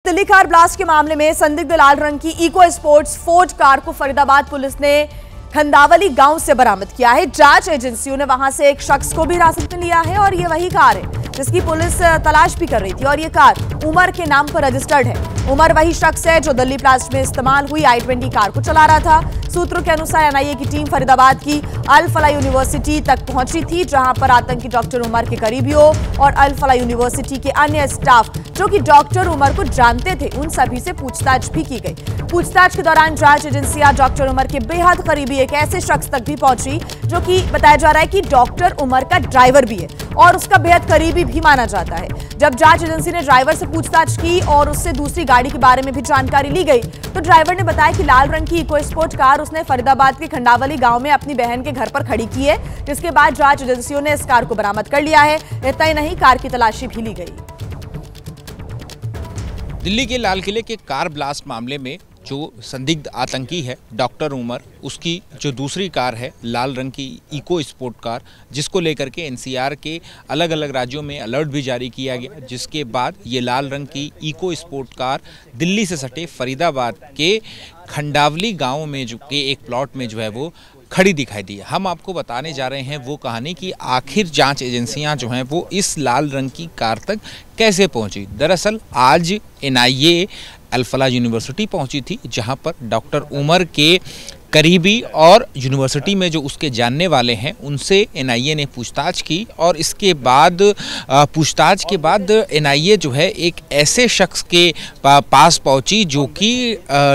Delhi car blast के मामले में संदिग्ध लाल रंग की इको स्पोर्ट्स फोर्ड कार को फरीदाबाद पुलिस ने खंडावली गांव से बरामद किया है। जांच एजेंसियों ने वहां से एक शख्स को भी हिरासत में लिया है और ये वही कार है जिसकी पुलिस तलाश भी कर रही थी और ये कार उमर के नाम पर रजिस्टर्ड है। उमर वही शख्स है जो दिल्ली ब्लास्ट में इस्तेमाल हुई i20 कार को चला रहा था। सूत्रों के अनुसार एनआईए की टीम फरीदाबाद की अल फलाह यूनिवर्सिटी तक पहुंची थी, जहां पर आतंकी डॉक्टर उमर के करीबियों और अल फलाह यूनिवर्सिटी के अन्य स्टाफ जो कि डॉक्टर उमर को जानते थे, उन सभी से पूछताछ भी की गई। पूछताछ के दौरान जांच एजेंसियां डॉक्टर उमर के बेहद करीबी एक ऐसे शख्स तक भी पहुंची जो कि बताया जा रहा है कि डॉक्टर उमर का ड्राइवर भी है और उसका बेहद करीबी भी माना जाता है। जब जांच एजेंसी ने ड्राइवर से पूछताछ की और उससे दूसरी गाड़ी के बारे में भी जानकारी ली गई तो ड्राइवर ने बताया कि लाल रंग की इको स्पोर्ट कार उसने फरीदाबाद के खंडावली गांव में अपनी बहन के घर पर खड़ी की है, जिसके बाद जांच एजेंसियों ने इस कार को बरामद कर लिया है। इतना ही नहीं, कार की तलाशी भी ली गई। दिल्ली के लाल किले के कार ब्लास्ट मामले में जो संदिग्ध आतंकी है डॉक्टर उमर, उसकी जो दूसरी कार है लाल रंग की इको स्पोर्ट कार, जिसको लेकर के एनसीआर के अलग अलग राज्यों में अलर्ट भी जारी किया गया, जिसके बाद ये लाल रंग की इको स्पोर्ट कार दिल्ली से सटे फरीदाबाद के खंडावली गांव में जो के एक प्लॉट में जो है वो खड़ी दिखाई दी है। हम आपको बताने जा रहे हैं वो कहानी कि आखिर जांच एजेंसियां जो हैं वो इस लाल रंग की कार तक कैसे पहुंची। दरअसल आज एनआईए अल फलाह यूनिवर्सिटी पहुंची थी, जहां पर डॉक्टर उमर के करीबी और यूनिवर्सिटी में जो उसके जानने वाले हैं उनसे एनआईए ने पूछताछ की और इसके बाद पूछताछ के बाद एनआईए जो है एक ऐसे शख्स के पास पहुंची जो कि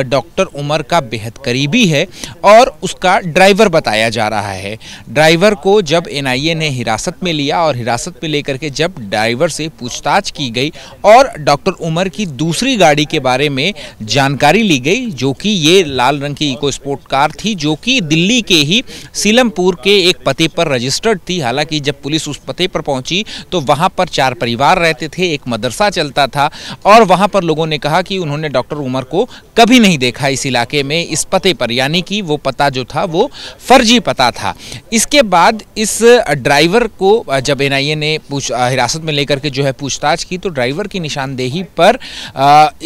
डॉक्टर उमर का बेहद करीबी है और उसका ड्राइवर बताया जा रहा है। ड्राइवर को जब एनआईए ने हिरासत में लिया और हिरासत में लेकर के जब ड्राइवर से पूछताछ की गई और डॉक्टर उमर की दूसरी गाड़ी के बारे में जानकारी ली गई, जो कि ये लाल रंग की इको स्पोर्ट कार थी जो कि दिल्ली के ही सीलमपुर के एक पते पर रजिस्टर्ड थी। हालांकि जब पुलिस उस पते पर पहुंची तो वहां पर 4 परिवार रहते थे, एक मदरसा चलता था और वहां पर लोगों ने कहा कि उन्होंने डॉक्टर उमर को कभी नहीं देखा इस इलाके में इस पते पर, यानी कि वो पता जो था वो फर्जी पता था। इसके बाद इस ड्राइवर को जब एनआईए ने हिरासत में लेकर के जो है पूछताछ की तो ड्राइवर की निशानदेही पर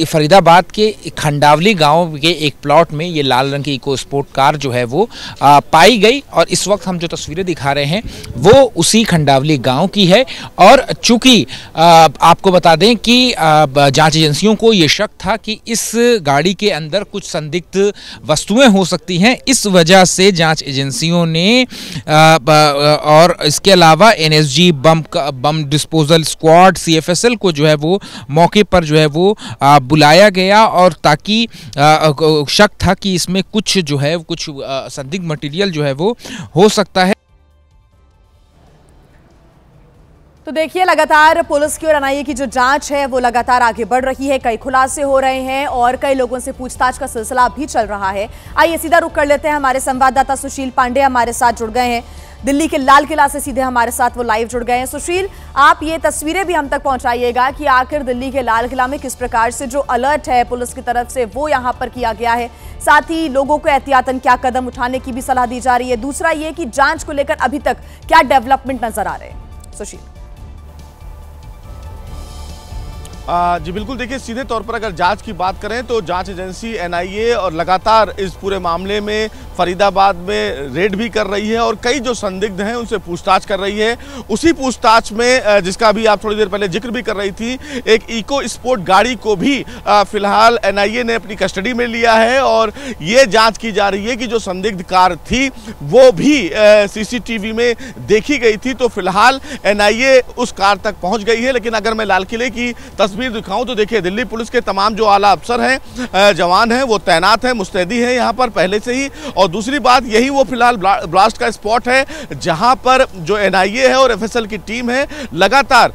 फरीदाबाद के खंडावली गाँव के एक प्लॉट में ये लाल रंग की इको स्पोर्ट कार जो है वो पाई गई और इस वक्त हम जो तस्वीरें दिखा रहे हैं वो उसी खंडावली गांव की है। और चूंकि आपको बता दें कि जांच एजेंसियों को ये शक था कि इस गाड़ी के अंदर कुछ संदिग्ध वस्तुएं हो सकती हैं, इस वजह से जांच एजेंसियों ने और इसके अलावा NSG bomb disposal squad CFSL को जो है वो मौके पर जो है वो बुलाया गया और ताकि शक था कि इसमें कुछ जो है कुछ संदिग्ध मटेरियल जो है वो हो सकता है। तो देखिए, लगातार पुलिस की और एनआईए की जो जांच है वो लगातार आगे बढ़ रही है, कई खुलासे हो रहे हैं और कई लोगों से पूछताछ का सिलसिला भी चल रहा है। आइए सीधा रुख कर लेते हैं, हमारे संवाददाता सुशील पांडे हमारे साथ जुड़ गए हैं दिल्ली के लाल किला से, सीधे हमारे साथ वो लाइव जुड़ गए हैं। सुशील, आप ये तस्वीरें भी हम तक पहुंचाइएगा कि आखिर दिल्ली के लाल किला में किस प्रकार से जो अलर्ट है पुलिस की तरफ से वो यहां पर किया गया है, साथ ही लोगों को एहतियातन क्या कदम उठाने की भी सलाह दी जा रही है। दूसरा ये कि जांच को लेकर अभी तक क्या डेवलपमेंट नजर आ रहे हैं। सुशील जी बिल्कुल, देखिए सीधे तौर पर अगर जांच की बात करें तो जांच एजेंसी एनआईए और लगातार इस पूरे मामले में फरीदाबाद में रेड भी कर रही है और कई जो संदिग्ध हैं उनसे पूछताछ कर रही है। उसी पूछताछ में जिसका भी आप थोड़ी देर पहले जिक्र भी कर रही थी, एक इको स्पोर्ट गाड़ी को भी फिलहाल एनआईए ने अपनी कस्टडी में लिया है और ये जाँच की जा रही है कि जो संदिग्ध कार थी वो भी सीसीटीवी में देखी गई थी। तो फिलहाल एनआईए उस कार तक पहुँच गई है। लेकिन अगर मैं लाल किले की तस्वीर दिखाऊं तो देखिए, दिल्ली पुलिस के तमाम जो आला अफसर हैं, जवान हैं, वो तैनात हैं, मुस्तैदी हैं यहाँ पर पहले से ही। और दूसरी बात, यही वो फिलहाल ब्लास्ट का स्पॉट है जहाँ पर जो एनआईए है और एफएसएल की टीम है लगातार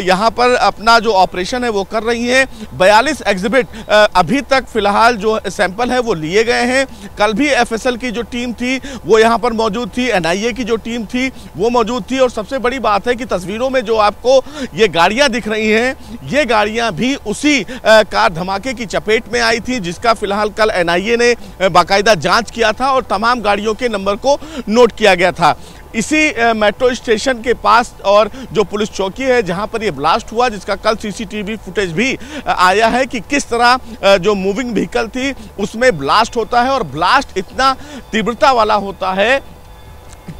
यहाँ पर अपना जो ऑपरेशन है वो कर रही है। 42 एग्जिबिट अभी तक फिलहाल जो सैंपल है वो लिए गए हैं। कल भी एफएसएल की जो टीम थी वो यहाँ पर मौजूद थी, एनआईए की जो टीम थी वो मौजूद थी। और सबसे बड़ी बात है कि तस्वीरों में जो आपको ये गाड़ियाँ दिख रही हैं, ये गाड़ियाँ भी उसी कार धमाके की चपेट में आई थी जिसका फिलहाल कल एनआईए ने बाकायदा जांच किया था और तमाम गाड़ियों के नंबर को नोट किया गया था। इसी मेट्रो स्टेशन के पास और जो पुलिस चौकी है जहां पर ये ब्लास्ट हुआ, जिसका कल सीसीटीवी फुटेज भी आया है कि किस तरह जो मूविंग व्हीकल थी उसमें ब्लास्ट होता है और ब्लास्ट इतना तीव्रता वाला होता है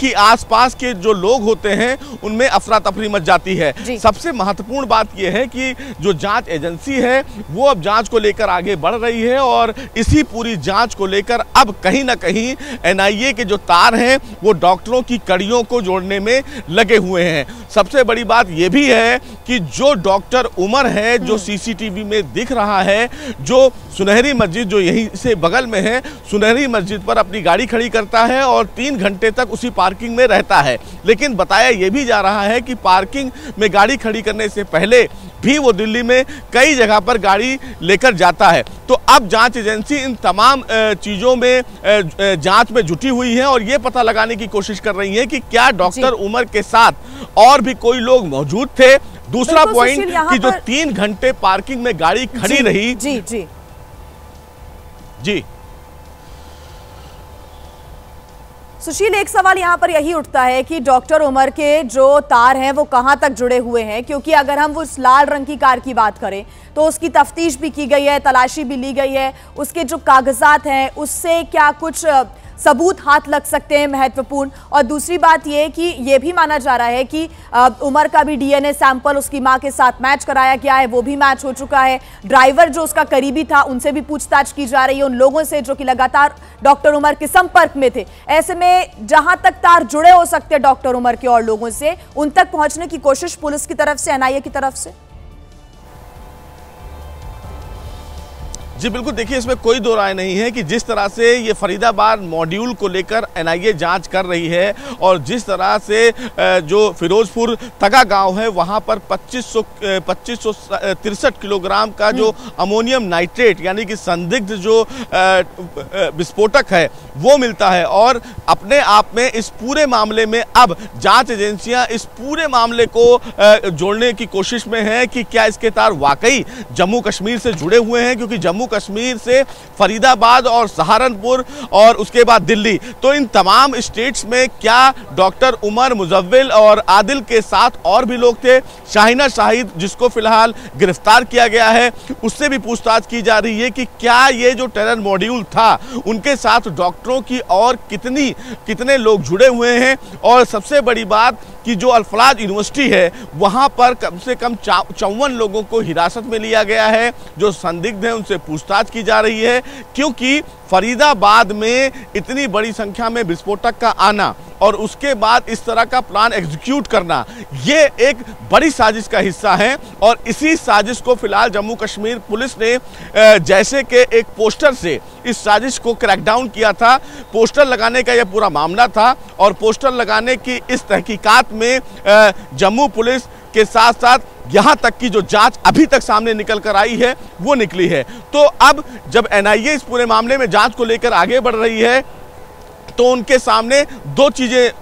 कि आसपास के जो लोग होते हैं उनमें अफरा तफरी मच जाती है। सबसे महत्वपूर्ण बात यह है कि जो जांच एजेंसी है वो अब जांच को लेकर आगे बढ़ रही है और इसी पूरी जांच को लेकर अब कहीं ना कहीं एनआईए के जो तार हैं वो डॉक्टरों की कड़ियों को जोड़ने में लगे हुए हैं। सबसे बड़ी बात यह भी है कि जो डॉक्टर उमर है, जो सीसीटीवी में दिख रहा है, जो सुनहरी मस्जिद जो यहीं से बगल में है, सुनहरी मस्जिद पर अपनी गाड़ी खड़ी करता है और 3 घंटे तक उसी पार्किंग में रहता है। लेकिन बताया यह भी जा रहा है कि पार्किंग में गाड़ी खड़ी करने से पहले भी वो दिल्ली में कई जगह पर गाड़ी लेकर जाता है। तो अब जांच एजेंसी इन तमाम चीज़ों में जांच में जुटी हुई है और ये पता लगाने की कोशिश कर रही है कि क्या डॉक्टर उमर के साथ और भी कोई लोग मौजूद थे। दूसरा पॉइंट कि जो 3 घंटे पार्किंग में गाड़ी खड़ी रही। जी सुशील, एक सवाल यहाँ पर यही उठता है कि डॉक्टर उमर के जो तार हैं वो कहाँ तक जुड़े हुए हैं, क्योंकि अगर हम उस लाल रंग की कार की बात करें तो उसकी तफ्तीश भी की गई है, तलाशी भी ली गई है, उसके जो कागजात हैं उससे क्या कुछ सबूत हाथ लग सकते हैं महत्वपूर्ण। और दूसरी बात यह कि यह भी माना जा रहा है कि उमर का भी डीएनए सैंपल उसकी मां के साथ मैच कराया गया है, वो भी मैच हो चुका है। ड्राइवर जो उसका करीबी था उनसे भी पूछताछ की जा रही है, उन लोगों से जो कि लगातार डॉक्टर उमर के संपर्क में थे। ऐसे में जहां तक तार जुड़े हो सकते हैं डॉक्टर उमर के और लोगों से, उन तक पहुंचने की कोशिश पुलिस की तरफ से, एनआईए की तरफ से। जी बिल्कुल, देखिए इसमें कोई दो राय नहीं है कि जिस तरह से ये फरीदाबाद मॉड्यूल को लेकर एनआईए जांच कर रही है और जिस तरह से जो फिरोजपुर तगा गांव है वहां पर 2563 किलोग्राम का जो अमोनियम नाइट्रेट यानी कि संदिग्ध जो विस्फोटक है वो मिलता है। और अपने आप में इस पूरे मामले में अब जांच एजेंसियां इस पूरे मामले को जोड़ने की कोशिश में है कि क्या इसके तार वाकई जम्मू कश्मीर से जुड़े हुए हैं, क्योंकि जम्मू कश्मीर से फरीदाबाद और सहारनपुर और उसके बाद दिल्ली, तो इन तमाम स्टेट्स में क्या डॉक्टर उमर, मुजव्विल और आदिल के साथ और भी लोग थे। शाहिना शाहिद जिसको फिलहाल गिरफ्तार किया गया है उससे भी पूछताछ की जा रही है कि क्या ये जो टेरर मॉड्यूल था उनके साथ डॉक्टरों की और कितने लोग जुड़े हुए हैं। और सबसे बड़ी बात कि जो अल्फलाज यूनिवर्सिटी है वहां पर कम से कम 54 लोगों को हिरासत में लिया गया है जो संदिग्ध हैं, उनसे पूछताछ की जा रही है, क्योंकि फरीदाबाद में इतनी बड़ी संख्या में विस्फोटक का आना और उसके बाद इस तरह का प्लान एग्जीक्यूट करना ये एक बड़ी साजिश का हिस्सा है। और इसी साजिश को फिलहाल जम्मू कश्मीर पुलिस ने जैसे कि एक पोस्टर से इस साजिश को क्रैकडाउन किया था। पोस्टर लगाने का यह पूरा मामला था और पोस्टर लगाने की इस तहकीकात में जम्मू पुलिस के साथ साथ यहां तक की जो जांच अभी तक सामने निकल कर आई है वो निकली है। तो अब जब एनआईए इस पूरे मामले में जांच को लेकर आगे बढ़ रही है तो उनके सामने 2 चीजें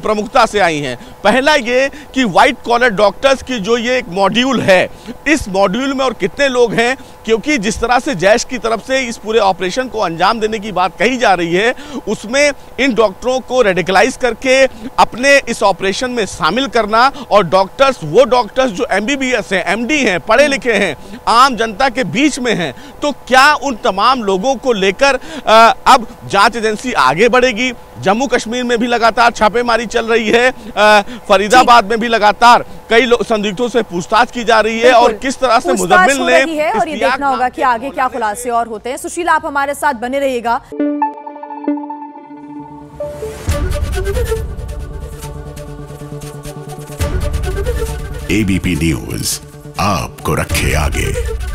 प्रमुखता से आई हैं। पहला ये कि व्हाइट कॉलर डॉक्टर्स की जो ये एक मॉड्यूल है, इस मॉड्यूल में और कितने लोग हैं, क्योंकि जिस तरह से जैश की तरफ से इस पूरे ऑपरेशन को अंजाम देने की बात कही जा रही है उसमें इन डॉक्टरों को रेडिकलाइज करके अपने इस ऑपरेशन में शामिल करना। और डॉक्टर्स, वो डॉक्टर्स जो एमबीबीएस हैं, एमडी हैं, पढ़े लिखे हैं, आम जनता के बीच में हैं, तो क्या उन तमाम लोगों को लेकर अब जांच एजेंसी आगे बढ़ेगी। जम्मू कश्मीर में भी लगातार छापेमारी चल रही है, फरीदाबाद में भी लगातार कई संदिग्धों से पूछताछ की जा रही है और किस तरह से मुजम्मिल ने है और ये देखना होगा कि आगे क्या खुलासे और होते हैं। सुशील, आप हमारे साथ बने रहिएगा। एबीपी न्यूज आपको रखे आगे।